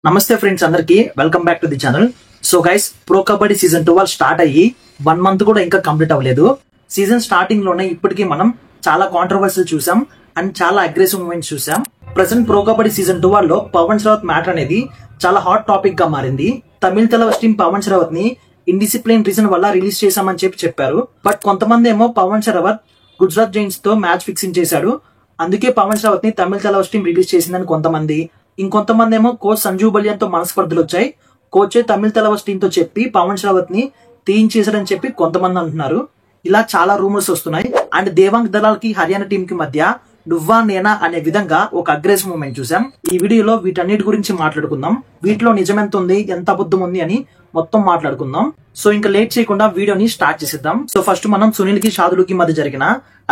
నమస్తే ఫ్రెండ్స్ అందరికి welcome back to the channel. So guys, pro kabaddi season 12 start అయ్యి 1 month కూడా ఇంకా కంప్లీట్ అవ్వలేదు. సీజన్ స్టార్టింగ్ లోనే ఇప్పటికీ మనం చాలా కాంట్రవర్సీలు చూసాం అండ్ చాలా అగ్రెసివ్ మూమెంట్స్ చూసాం. ప్రెసెంట్ ప్రో కబడ్డీ సీజన్ 12 లో పవన్ శ్రావత్ మ్యాటర్ అనేది చాలా హాట్ టాపిక్ గా మారింది. తమిళ తలవాస్ టీం పవన్ శ్రావత్ ని ఇండిసిప్లిన్ రీజన్ వల్ల రిలీజ్ చేశామని చెప్పారు. బట్ కొంతమంది ఏమో పవన్ శ్రావత్ గుజరాత్ జైంట్స్ తో మ్యాచ్ ఫిక్సింగ్ చేశాడు, అందుకే పవన్ శ్రావత్ ని తమిళ తలవాస్ టీం రిలీజ్ చేసిందని కొంతమంది. ఇంకొంతమంది ఏమో కోచ్ సంజు బలియన్ తో మనస్పర్ధలు వచ్చాయి, కోచే తమిళ తలవాస్ టీం తో చెప్పి పవన్ శ్రావత్ ని తీయించేశారని చెప్పి కొంతమంది అంటున్నారు. ఇలా చాలా రూమర్స్ వస్తున్నాయి. అండ్ దేవాంగ్ దళాల్ కి హర్యానా టీం కి మధ్య నువ్వా నేనా అనే విధంగా ఒక అగ్రెసివ్ మూమెంట్ చూసాం. ఈ వీడియోలో వీటన్నిటి గురించి మాట్లాడుకుందాం. వీటిలో నిజమెంత ఉంది, ఎంత అబద్ధం ఉంది అని మొత్తం మాట్లాడుకుందాం. సో ఇంకా లేట్ చేయకుండా వీడియోని స్టార్ట్ చేసేద్దాం. సో ఫస్ట్ మనం సునీల్ కి షాదుల్ మధ్య జరిగిన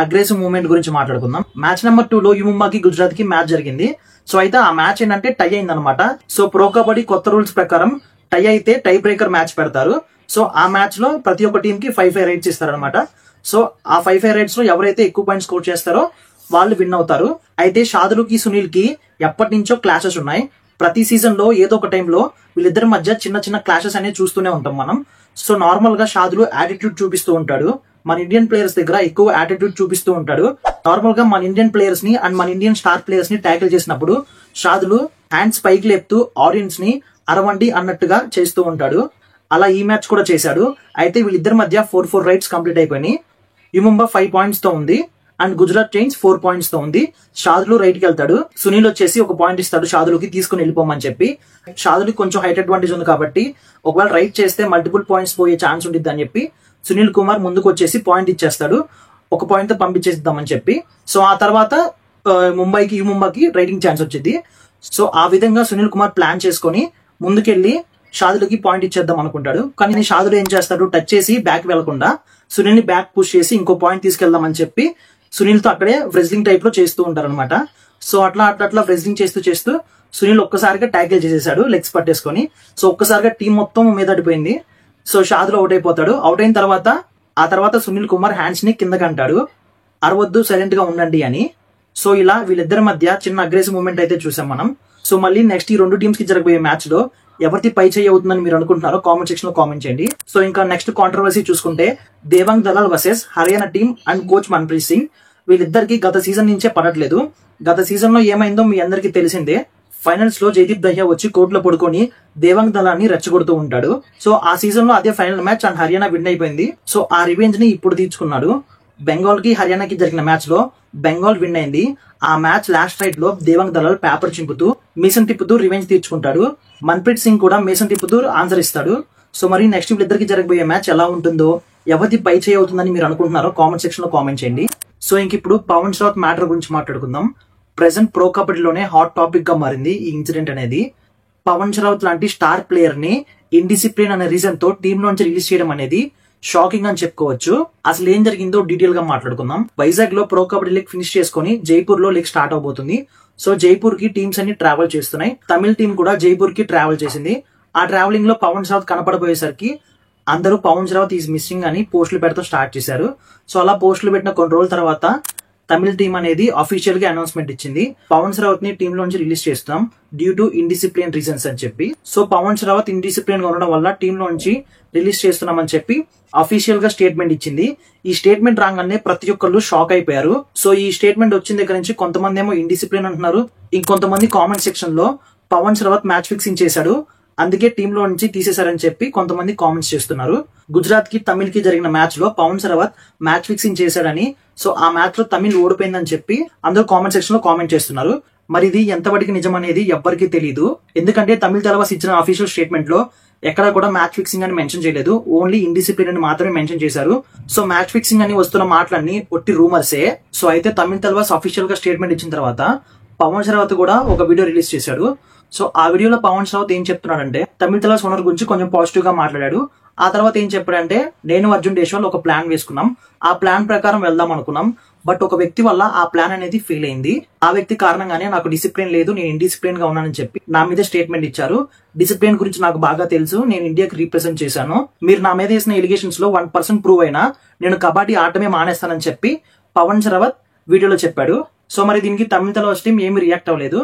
అగ్రెసివ్ మూమెంట్ గురించి మాట్లాడుకుందాం. మ్యాచ్ నెంబర్ 2 లో యుముంబాకి గుజరాత్ కి మ్యాచ్ జరిగింది. సో అయితే ఆ మ్యాచ్ ఏంటంటే టై అయిందనమాట. సో ప్రో కబడ్డీ కొత్త రూల్స్ ప్రకారం టై అయితే టై బ్రేకర్ మ్యాచ్ పెడతారు. సో ఆ మ్యాచ్ లో ప్రతి ఒక్క టీం కి 5-5 రైట్స్ ఇస్తారనమాట. సో ఆ 5-5 రైట్స్ లో ఎవరైతే ఎక్కువ పాయింట్స్ స్కోర్ చేస్తారో వాళ్ళు విన్ అవుతారు. అయితే షాదుల్ కి సునీల్ కి ఎప్పటి నుంచో క్లాషెస్ ఉన్నాయి. ప్రతి సీజన్ లో ఏదో ఒక టైంలో వీళ్ళిద్దరి మధ్య చిన్న చిన్న క్లాషెస్ అనేవి చూస్తూనే ఉంటాం మనం. సో నార్మల్ గా షాదుల్ యాటిట్యూడ్ చూపిస్తూ ఉంటాడు, మన ఇండియన్ ప్లేయర్స్ దగ్గర ఎక్కువ యాటిట్యూడ్ చూపిస్తూ ఉంటాడు. నార్మల్ గా మన ఇండియన్ ప్లేయర్స్ ని అండ్ మన ఇండియన్ స్టార్ ప్లేయర్స్ ని ట్యాకిల్ చేసినప్పుడు షాదుల్ హ్యాండ్స్ పైకి లేపుతూ ఆడియన్స్ ని అరవండి అన్నట్టుగా చేస్తూ ఉంటాడు. అలా ఈ మ్యాచ్ కూడా చేశాడు. అయితే వీళ్ళిద్దరి మధ్య 4-4 రైట్స్ కంప్లీట్ అయిపోయినాయి. యుముంబా 5 పాయింట్స్ తో ఉంది అండ్ గుజరాత్ జైంట్స్ 4 పాయింట్స్ తో ఉంది. షాదుల్ రైట్ కి వెళ్తాడు, సునీల్ వచ్చేసి ఒక పాయింట్ ఇస్తాడు షాదుల్ కి తీసుకుని వెళ్ళిపోమని చెప్పి. షాదుల్ కి కొంచెం హైట్ అడ్వాంటేజ్ ఉంది కాబట్టి ఒకవేళ రైట్ చేస్తే మల్టిపుల్ పాయింట్స్ పోయే ఛాన్స్ ఉంటుంది అని చెప్పి సునీల్ కుమార్ ముందుకు వచ్చేసి పాయింట్ ఇచ్చేస్తాడు, ఒక పాయింట్ తో పంపించేద్దామని చెప్పి. సో ఆ తర్వాత యుముంబాకి రైటింగ్ ఛాన్స్ వచ్చింది. సో ఆ విధంగా సునీల్ కుమార్ ప్లాన్ చేసుకుని ముందుకెళ్లి షాదుల్ కి పాయింట్ ఇచ్చేద్దాం అనుకుంటాడు. కానీ షాదుల్ ఏం చేస్తాడు, టచ్ చేసి బ్యాక్ వెళ్లకుండా సునీల్ ని బ్యాక్ పుష్ చేసి ఇంకో పాయింట్ తీసుకెళ్దామని చెప్పి సునీల్ తో అక్కడే రెజ్లింగ్ టైప్ లో చేస్తూ ఉంటారు అనమాట. సో అట్లా రెజ్లింగ్ చేస్తూ సునీల్ ఒక్కసారిగా ట్యాకిల్ చేసేసాడు లెగ్స్ పట్టేసుకొని. సో ఒక్కసారిగా టీం మొత్తం మీద పడిపోయింది. సో షాదుల్ అవుట్ అయిపోతాడు. అవుట్ అయిన తర్వాత సునీల్ కుమార్ హ్యాండ్స్ ని కిందకి అంటాడు, అరవద్దు సైలెంట్ గా ఉండండి అని. సో ఇలా వీళ్ళిద్దరి మధ్య చిన్న అగ్రెసివ్ మూమెంట్ అయితే చూసాం మనం. సో మళ్ళీ నెక్స్ట్ ఈ రెండు టీమ్స్ కి జరగబోయే మ్యాచ్ లో ఎవరిది పై చేయి అవుతుందని మీరు అనుకుంటున్నారో కామెంట్ సెక్షన్ లో కామెంట్ చేయండి. సో ఇంకా నెక్స్ట్ కాంట్రవర్సీ చూసుకుంటే Devang Dalal versus Haryana team and coach Manpreet Singh. వీళ్ళిద్దరికి గత సీజన్ నుంచే పడట్లేదు. గత సీజన్ లో ఏమైందో మీ అందరికీ తెలిసిందే. ఫైనల్స్ లో జైదీప్ దహియా వచ్చి కోర్టులో పడుకొని దేవాంగ్ దళాన్ని రెచ్చగొడుతూ ఉంటాడు. సో ఆ సీజన్ లో అదే final match and Haryana win అయిపోయింది. సో ఆ రివెంజ్ ని ఇప్పుడు తీర్చుకున్నాడు. బెంగాల్ కి హర్యానాకి జరిగిన మ్యాచ్ లో బెంగాల్ విన్ అయింది. ఆ మ్యాచ్ లాస్ట్ రైట్ లో దేవాంగ్ దళాల్ పేపర్ చింపుతూ మీసం తిప్పుతూ రివెంజ్ తీర్చుకుంటాడు. మన్ప్రీత్ సింగ్ కూడా మీసం తిప్పుతూ ఆన్సర్ ఇస్తాడు. సో మరి నెక్స్ట్ వీళ్ళిద్దరికి జరగబోయే మ్యాచ్ ఎలా ఉంటుందో, ఎవరిది పై చేయి అవుతుందని మీరు అనుకుంటున్నారో కామెంట్ సెక్షన్ లో కామెంట్ చేయండి. సో ఇంక ఇప్పుడు పవన్ శ్రావత్ మ్యాటర్ గురించి మాట్లాడుకుందాం. ప్రెసెంట్ ప్రో కబడ్డీలోనే హాట్ టాపిక్ గా మారింది ఈ ఇన్సిడెంట్ అనేది. పవన్ శ్రావత్ లాంటి స్టార్ ప్లేయర్ ని ఇండిసిప్లిన్ అనే రీజన్ తో టీమ్ నుంచి రిలీజ్ చేయడం అనేది షాకింగ్ అని చెప్పుకోవచ్చు. అసలు ఏం జరిగిందో డీటెయిల్ గా మాట్లాడుకుందాం. వైజాగ్ లో ప్రో కబడ్డీ లీగ్ ఫినిష్ చేసుకుని జైపూర్ లో లీగ్ స్టార్ట్ అవబోతుంది. సో జైపూర్ కి టీమ్స్ అన్ని ట్రావెల్ చేస్తున్నాయి. తమిళ టీం కూడా జైపూర్ కి ట్రావెల్ చేసింది. ఆ ట్రావెలింగ్ లో పవన్ శ్రావత్ కనపడబోయేసరికి అందరూ పవన్ శ్రావత్ ఈజ్ మిస్సింగ్ అని పోస్టులు పెడతా స్టార్ట్ చేశారు. సో అలా పోస్టులు పెట్టిన కొన్ని రోజుల తర్వాత తమిళ టీం అనేది అఫీషియల్ గా అనౌన్స్మెంట్ ఇచ్చింది, పవన్ శ్రావత్ ని టీమ్ లోంచి రిలీజ్ చేస్తాం డ్యూ టు ఇండిసిప్లిన్ రీజన్స్ అని చెప్పి. సో పవన్ శ్రావత్ ఇండిసిప్లిన్ గా ఉండడం వల్ల టీమ్ లోంచి రిలీజ్ చేస్తున్నామని చెప్పి అఫీషియల్ గా స్టేట్మెంట్ ఇచ్చింది. ఈ స్టేట్మెంట్ రాగానే ప్రతి ఒక్కళ్ళు షాక్ అయిపోయారు. సో ఈ స్టేట్మెంట్ వచ్చిన దగ్గర నుంచి కొంతమంది ఏమో ఇండిసిప్లిన్ అంటున్నారు, ఇంకొంతమంది కామెంట్ సెక్షన్ లో పవన్ శ్రావత్ మ్యాచ్ ఫిక్సింగ్ చేశాడు అందుకే టీమ్ లో నుంచి తీసేశారని చెప్పి కొంతమంది కామెంట్స్ చేస్తున్నారు. గుజరాత్ కి తమిళ్ కి జరిగిన మ్యాచ్ లో పవన్ శ్రావత్ మ్యాచ్ ఫిక్సింగ్ చేశాడని, సో ఆ మ్యాచ్ లో తమిళ్ ఓడిపోయిందని చెప్పి అందరూ కామెంట్ సెక్షన్ లో కామెంట్ చేస్తున్నారు. మరి ఇది ఎంతవరకు నిజం అనేది ఎవ్వరికీ తెలియదు. ఎందుకంటే తమిళ తలవాస్ ఇచ్చిన అఫీషియల్ స్టేట్మెంట్ లో ఎక్కడ కూడా మ్యాచ్ ఫిక్సింగ్ అని మెన్షన్ చేయలేదు, ఓన్లీ ఇండిసిప్లిన్ అని మాత్రమే మెన్షన్ చేశారు. సో మ్యాచ్ ఫిక్సింగ్ అని వస్తున్న మాటలన్నీ ఒట్టి రూమర్సే. సో అయితే తమిళ తలవాస్ అఫీషియల్ గా స్టేట్మెంట్ ఇచ్చిన తర్వాత పవన్ శ్రావత్ కూడా ఒక వీడియో రిలీజ్ చేశాడు. సో ఆ వీడియోలో పవన్ శ్రావత్ ఏం చెప్తున్నాడంటే తమిళ తలవాస్ ఓనర్ గురించి కొంచెం పాజిటివ్ గా మాట్లాడాడు. ఆ తర్వాత ఏం చెప్పాడంటే, నేను అర్జున్ డేశ్వాల్ ఒక ప్లాన్ వేసుకున్నాం, ఆ ప్లాన్ ప్రకారం వెళ్దాం అనుకున్నాం, బట్ ఒక వ్యక్తి వల్ల ఆ ప్లాన్ అనేది ఫెయిల్ అయింది. ఆ వ్యక్తి కారణంగానే నాకు డిసిప్లిన్ లేదు, నేను ఇండిసిప్లిన్ గా ఉన్నానని చెప్పి నా మీద స్టేట్మెంట్ ఇచ్చారు. డిసిప్లిన్ గురించి నాకు బాగా తెలుసు, నేను ఇండియాకి రీప్రజెంట్ చేశాను. మీరు నా మీద వేసిన ఎలిగేషన్స్ లో 1% ప్రూవ్ అయినా నేను కబడ్డీ ఆడటమే మానేస్తానని చెప్పి పవన్ శ్రావత్ వీడియోలో చెప్పాడు. సో మరి దీనికి తమిళ తలవాస్ టీం ఏమి రియాక్ట్ అవ్వలేదు.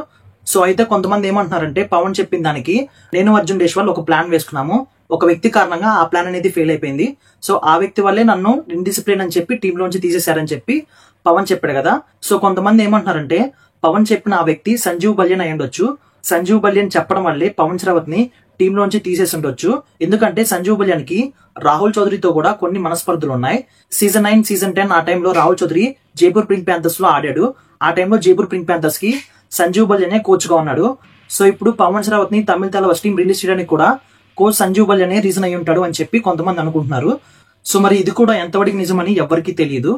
సో అయితే కొంతమంది ఏమంటున్నారంటే పవన్ చెప్పిన దానికి నేను అర్జున్ డేశ్వాల్ ఒక ప్లాన్ వేసుకున్నాము, ఒక వ్యక్తి కారణంగా ఆ ప్లాన్ అనేది ఫెయిల్ అయిపోయింది, సో ఆ వ్యక్తి వల్లే నన్ను ఇండిసిప్లిన్ అని చెప్పి టీమ్ లోంచి తీసేశారని చెప్పి పవన్ చెప్పాడు కదా. సో కొంతమంది ఏమంటున్నారంటే పవన్ చెప్పిన ఆ వ్యక్తి సంజీవ్ బల్యన్ అయి ఉండొచ్చు. సంజీవ్ బల్యన్ చెప్పడం వల్లే పవన్ శ్రావత్ ని టీమ్ లోంచి తీసేసి ఉండొచ్చు. ఎందుకంటే సంజీవ్ బల్యన్ కి రాహుల్ చౌదరితో కూడా కొన్ని మనస్పర్ధలు ఉన్నాయి. సీజన్ 9 సీజన్ 10 ఆ టైంలో రాహుల్ చౌదరి జైపూర్ పింక్ ప్యాంథర్స్ లో ఆడాడు. ఆ టైంలో జైపూర్ పింక్ ప్యాంథర్స్ కి సంజీవ్ బల్యనే కోచ్ గా ఉన్నాడు. సో ఇప్పుడు పవన్ శ్రావత్ ని తమిళ తలవాస్ టీం రిలీజ్ చేయడానికి కూడా కోచ్ సంజీవ్ బల్యనే రీజన్ అయి ఉంటాడు అని చెప్పి కొంతమంది అనుకుంటున్నారు. సో మరి ఇది కూడా ఎంతవరకు నిజమని ఎవరికి తెలియదు.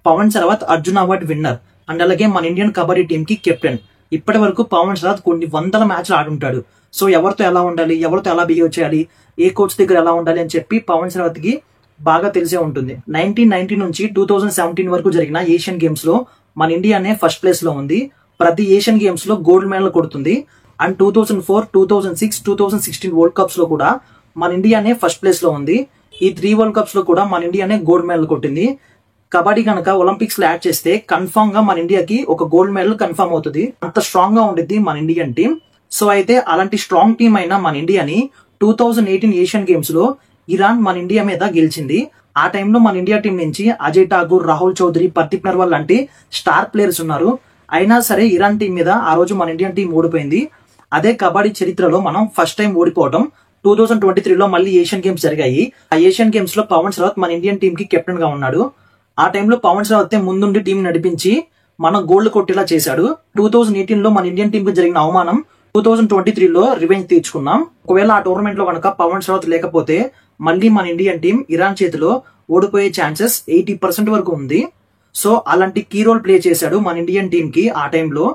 Pawan Sehrawat Arjuna award winner and అలాగే మన ఇండియన్ కబడ్డీ టీం కి కెప్టెన్. ఇప్పటి వరకు పవన్ శ్రావత్ కొన్ని వందల మ్యాచ్లు ఆడుంటాడు. సో ఎవరితో ఎలా ఉండాలి, ఎవరితో ఎలా బిహేవ్ చేయాలి, ఏ కోచ్ దగ్గర ఎలా ఉండాలి అని చెప్పి పవన్ శ్రావత్ కి బాగా తెలిసే ఉంటుంది. 1990 నుంచి 2017 వరకు జరిగిన ఏషియన్ గేమ్స్ లో మన ఇండియానే ఫస్ట్ ప్లేస్ లో ఉంది. ప్రతి ఏషియన్ గేమ్స్ లో గోల్డ్ మెడల్ కొడుతుంది. అండ్ 2004, 2006, 2016 వరల్డ్ కప్స్ లో కూడా మన ఇండియానే ఫస్ట్ ప్లేస్ లో ఉంది. ఈ 3 వరల్డ్ కప్స్ లో కూడా మన ఇండియానే గోల్డ్ మెడల్ కొట్టింది. కబడ్డీ కనుక ఒలింపిక్స్ లో యాడ్ చేస్తే కన్ఫామ్ గా మన ఇండియాకి ఒక గోల్డ్ మెడల్ కన్ఫర్మ్ అవుతుంది. అంత స్ట్రాంగ్ గా ఉంటుంది మన ఇండియన్ టీం. సో అయితే అలాంటి స్ట్రాంగ్ టీం అయిన మన ఇండియాని 2018 ఏషియన్ గేమ్స్ లో ఇరాన్ మన ఇండియా మీద గెలిచింది. ఆ టైంలో మన ఇండియా టీం నుంచి అజయ్ ఠాకూర్, రాహుల్ చౌదరి, పర్దీప్ నర్వాల్ లాంటి స్టార్ ప్లేయర్స్ ఉన్నారు. అయినా సరే ఇరాన్ టీం మీద ఆ రోజు మన ఇండియన్ టీం ఓడిపోయింది. అదే కబడ్డీ చరిత్రలో మనం ఫస్ట్ టైం ఓడిపోవడం 2023లో మళ్ళీ ఏషియన్ గేమ్స్ జరిగాయి. ఆ ఏషియన్ గేమ్స్ లో పవన్ శ్రావత్ మన ఇండియన్ టీం కి కెప్టెన్ గా ఉన్నాడు. ఆ టైంలో పవన్ శ్రావత్ ముందుండి టీం నడిపించి మనం గోల్డ్ కొట్టేలా చేశాడు. 2018లో మన ఇండియన్ టీం కి జరిగిన అవమానం 2023లో రివెంజ్ తీర్చుకున్నాం. ఒకవేళ ఆ టోర్నమెంట్ లో కనుక పవన్ శ్రావత్ లేకపోతే మళ్ళీ మన ఇండియన్ టీం ఇరాన్ చేతిలో ఓడిపోయే ఛాన్సెస్ 80% వరకు ఉంది. సో అలాంటి కీ రోల్ ప్లే చేశాడు మన ఇండియన్ టీం కి ఆ టైంలో.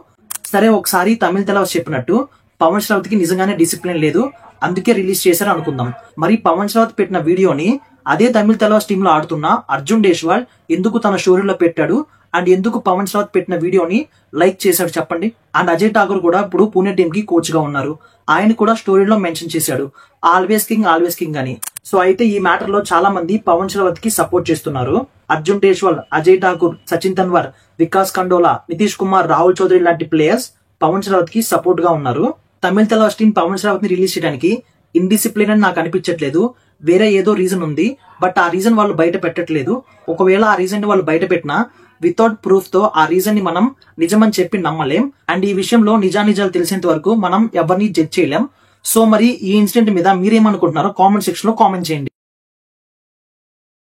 సరే ఒకసారి తమిళ తలవాస్ చెప్పినట్టు పవన్ శ్రావత్ కి నిజంగానే డిసిప్లిన్ లేదు, అందుకే రిలీజ్ చేశారు అనుకుందాం. మరి పవన్ శ్రావత్ పెట్టిన వీడియోని అదే తమిళ తలవాస్ టీమ్ లో ఆడుతున్న అర్జున్ డేశ్వాల్ ఎందుకు తన స్టోరీలో పెట్టాడు అండ్ ఎందుకు పవన్ శ్రావత్ పెట్టిన వీడియోని లైక్ చేశాడు చెప్పండి. అండ్ అజయ్ ఠాకూర్ కూడా ఇప్పుడు పూణే టీం కి కోచ్ గా ఉన్నారు. ఆయన కూడా స్టోరీలో మెన్షన్ చేశాడు ఆల్వేస్ కింగ్ అని. సో అయితే ఈ మ్యాటర్ లో చాలా మంది పవన్ శ్రావత్ కి సపోర్ట్ చేస్తున్నారు. అర్జున్ డేశ్వాల్, అజయ్ ఠాకూర్, సచిన్ తన్వర్, వికాస్ ఖండోలా, నితీష్ కుమార్, రాహుల్ చౌదరి లాంటి ప్లేయర్స్ పవన్ శ్రావత్ కి సపోర్ట్ గా ఉన్నారు. తమిళ తలవాస్ టీం పవన్ శ్రావత్ ని రిలీజ్ చేయడానికి ఇండిసిప్లిన్ అని నాకు అనిపించట్లేదు. వేరే ఏదో రీజన్ ఉంది, బట్ ఆ రీజన్ వాళ్ళు బయట పెట్టట్లేదు. ఒకవేళ ఆ రీజన్ వాళ్ళు బయట పెట్టినా వితౌట్ ప్రూఫ్ తో ఆ రీజన్ ని మనం నిజమని చెప్పి నమ్మలేం. అండ్ ఈ విషయంలో నిజానిజాలు తెలిసేంత వరకు మనం ఎవరిని జడ్జ్ చేయలేం. సో మరి ఈ ఇన్సిడెంట్ మీద మీరేమనుకుంటున్నారో కామెంట్ సెక్షన్ లో కామెంట్ చేయండి.